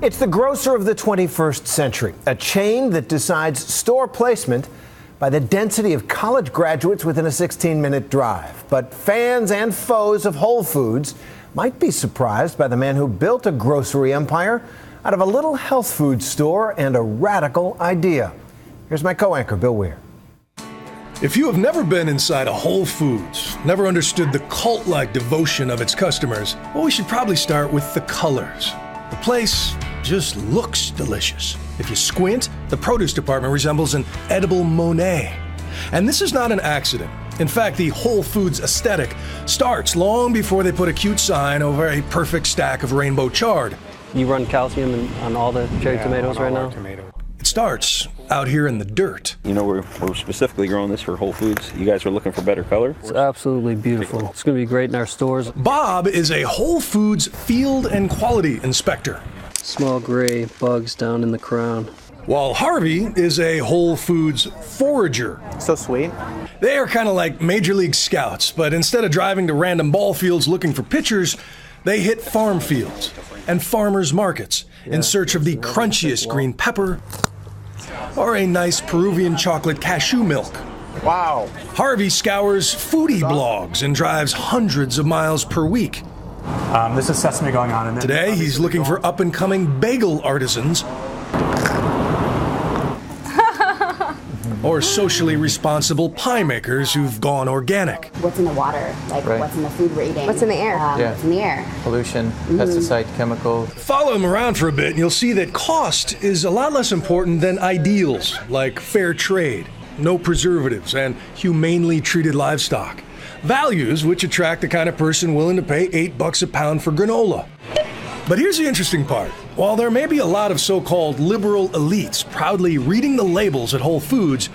It's the grocer of the 21st century, a chain that decides store placement by the density of college graduates within a 16-minute drive. But fans and foes of Whole Foods might be surprised by the man who built a grocery empire out of a little health food store and a radical idea. Here's my co-anchor, Bill Weir. If you have never been inside a Whole Foods, never understood the cult-like devotion of its customers, well, we should probably start with the colors. The place just looks delicious. If you squint, the produce department resembles an edible Monet. And this is not an accident. In fact, the Whole Foods aesthetic starts long before they put a cute sign over a perfect stack of rainbow chard. You run calcium on all the cherry tomatoes right now? It starts out here in the dirt. You know, we're specifically growing this for Whole Foods. You guys are looking for better color? It's absolutely beautiful. It's going to be great in our stores. Bob is a Whole Foods field and quality inspector, Small gray bugs down in the crown. while Harvey is a Whole Foods forager. So sweet. They are kind of like Major League Scouts, but instead of driving to random ball fields looking for pitchers, they hit farm fields and farmers markets in search of the crunchiest green pepper or a nice Peruvian chocolate cashew milk. Wow. Harvey scours foodie blogs and drives hundreds of miles per week. This is sesame going on in it. Today, he's looking for up-and-coming bagel artisans or socially responsible pie makers who've gone organic. What's in the water, like Right. what's in the food rating. What's in the air? What's in the air. Pollution, pesticide, chemical. Follow him around for a bit and you'll see that cost is a lot less important than ideals like fair trade, no preservatives, and humanely treated livestock. Values which attract the kind of person willing to pay $8 a pound for granola. But here's the interesting part. While there may be a lot of so-called liberal elites proudly reading the labels at Whole Foods,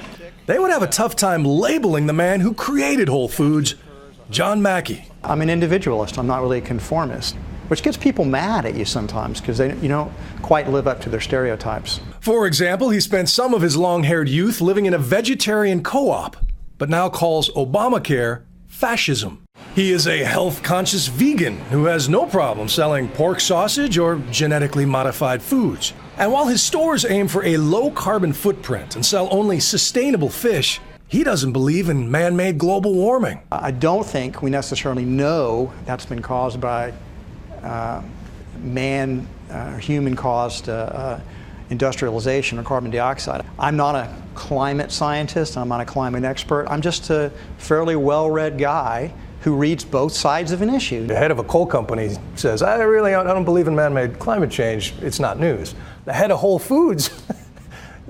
they would have a tough time labeling the man who created Whole Foods, John Mackey. I'm an individualist. I'm not really a conformist, which gets people mad at you sometimes because they don't quite live up to their stereotypes. For example, he spent some of his long-haired youth living in a vegetarian co-op, but now calls Obamacare fascism. He is a health-conscious vegan who has no problem selling pork sausage or genetically modified foods. And while his stores aim for a low-carbon footprint and sell only sustainable fish, he doesn't believe in man-made global warming. I don't think we necessarily know that's been caused by human-caused industrialization or carbon dioxide. I'm not a climate scientist. I'm not a climate expert. I'm just a fairly well-read guy who reads both sides of an issue. The head of a coal company says, I don't believe in man-made climate change. It's not news. The head of Whole Foods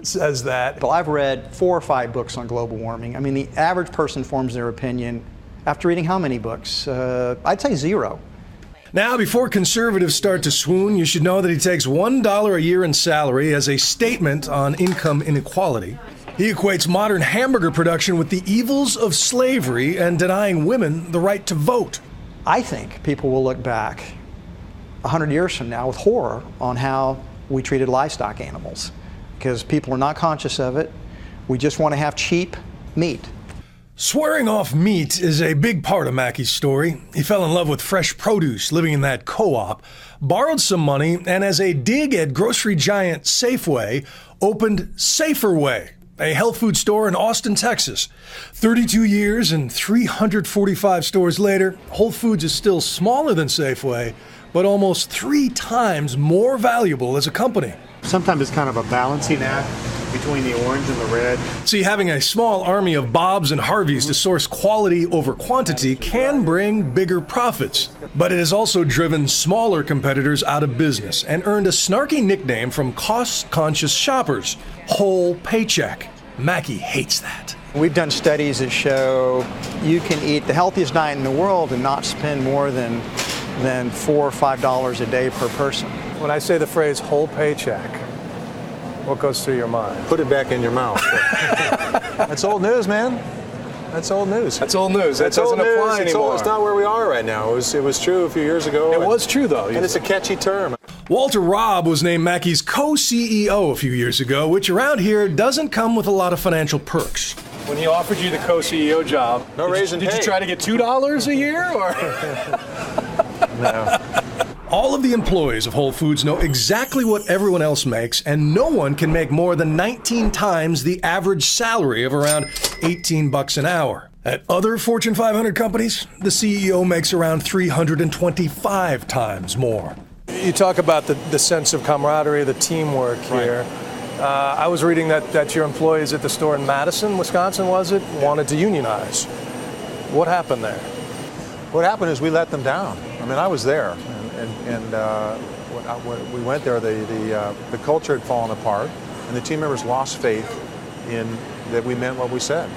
says that. Well, I've read 4 or 5 books on global warming. I mean, the average person forms their opinion after reading how many books? I'd say 0. Now, before conservatives start to swoon, you should know that he takes $1 a year in salary as a statement on income inequality. He equates modern hamburger production with the evils of slavery and denying women the right to vote. I think people will look back 100 years from now with horror on how we treated livestock animals, because people are not conscious of it. We just want to have cheap meat. Swearing off meat is a big part of Mackey's story. He fell in love with fresh produce living in that co-op, borrowed some money, and as a dig at grocery giant Safeway, opened Safer Way, a health food store in Austin, Texas. 32 years and 345 stores later, Whole Foods is still smaller than Safeway, but almost 3 times more valuable as a company. Sometimes it's kind of a balancing act between the orange and the red. See, having a small army of Bobs and Harveys to source quality over quantity can bring bigger profits. But it has also driven smaller competitors out of business and earned a snarky nickname from cost-conscious shoppers, Whole Paycheck. Mackey hates that. We've done studies that show you can eat the healthiest diet in the world and not spend more than $4 or $5 a day per person. When I say the phrase whole paycheck, what goes through your mind? Put it back in your mouth. That's old news, man. That's old news. That's old news. That That's doesn't old news. apply anymore. It's not where we are right now. It was true a few years ago. It was true, though. And it's a catchy term. Walter Robb was named Mackey's co-CEO a few years ago, which around here doesn't come with a lot of financial perks. When he offered you the co-CEO job, No raise in did pay. you try to get $2 a year, or? No. All of the employees of Whole Foods know exactly what everyone else makes, and no one can make more than 19 times the average salary of around $18 an hour. At other Fortune 500 companies, the CEO makes around 325 times more. You talk about the sense of camaraderie, the teamwork here. I was reading that your employees at the store in Madison, Wisconsin, wanted to unionize. What happened there? What happened is we let them down. I mean, I was there, and when we went there, the culture had fallen apart, and the team members lost faith in that we meant what we said.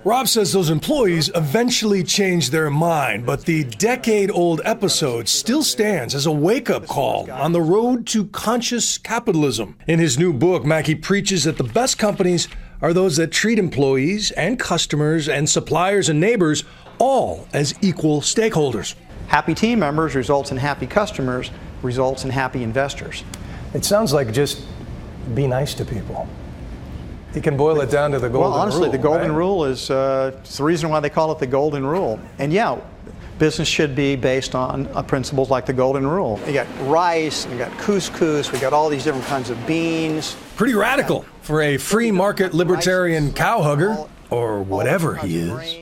Rob says those employees eventually changed their mind, but the decade-old episode still stands as a wake-up call on the road to conscious capitalism. In his new book, Mackey preaches that the best companies are those that treat employees and customers and suppliers and neighbors all as equal stakeholders. Happy team members results in happy customers, results in happy investors. It sounds like just be nice to people. You can boil it down to the golden rule. Well, honestly, the golden right? rule is it's the reason why they call it the golden rule. And yeah, business should be based on principles like the golden rule. You got rice, you got couscous, we got all these different kinds of beans. Pretty radical for a free market libertarian cowhugger, or whatever he is.